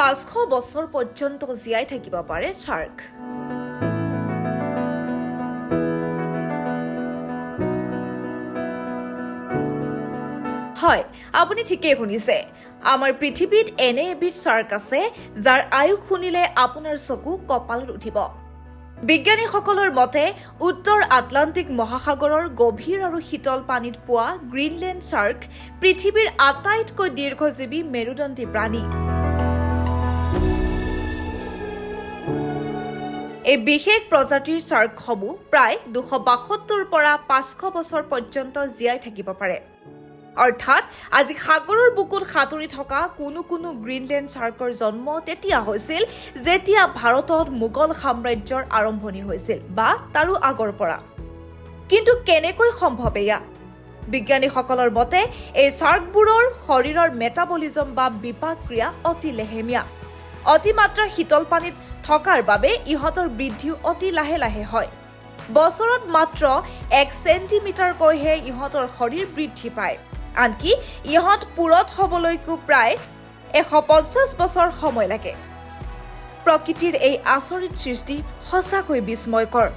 500 বছৰ পৰ্যন্ত জীয়াই থাকিব পাৰে শাৰ্ক। হয়, আপুনি ঠিকেই শুনিছে। আমাৰ পৃথিৱীত এনে এবিধ শাৰ্ক আছে যাৰ আয়ুস শুনিলে আপোনাৰ চকু কপালত উঠিব। বিজ্ঞানীসকলৰ মতে উত্তৰ আটলাণ্টিক মহাসাগৰৰ গভীৰ আৰু শীতল পানীত পোৱা গ্ৰীণলেণ্ড শাৰ্ক পৃথিৱীৰ আটাইতকৈ দীৰ্ঘজীৱী মেৰুদণ্ডী প্ৰাণী। এই বিশেষ প্ৰজাতিৰ শাৰ্কসমূহ প্ৰায় 272 পৰা 500 বছৰ পৰ্যন্ত জীয়াই থাকিব পাৰে। অৰ্থাৎ আজি সাগৰৰ বুকুত সাঁতুৰি থকা কোনো গ্ৰীণলেণ্ড শাৰ্কৰ জন্ম তেতিয়া হৈছিল যেতিয়া ভাৰতত মোগল সাম্ৰাজ্যৰ আৰম্ভণি হৈছিল বা তাৰো আগৰ পৰা। কিন্তু কেনেকৈ সম্ভৱ এয়া? বিজ্ঞানীসকলৰ মতে এই শাৰ্কবোৰৰ শৰীৰৰ মেটাবলিজম বা বিপাক ক্ৰিয়া অতি লেহেমীয়া। অতিমাত্ৰা শীতল পানীত থকাৰ বাবে ইহঁতৰ বৃদ্ধিও অতি লাহে লাহে হয়। বছৰত মাত্ৰ 1 চেণ্টিমিটাৰকৈহে ইহঁতৰ শৰীৰ বৃদ্ধি পায়। আনকি ইহঁত পুৰঠ হ'বলৈকো প্ৰায় 150 বছৰ সময় লাগে। প্ৰকৃতিৰ এই আচৰিত সৃষ্টি সঁচাকৈ বিস্ময়কৰ।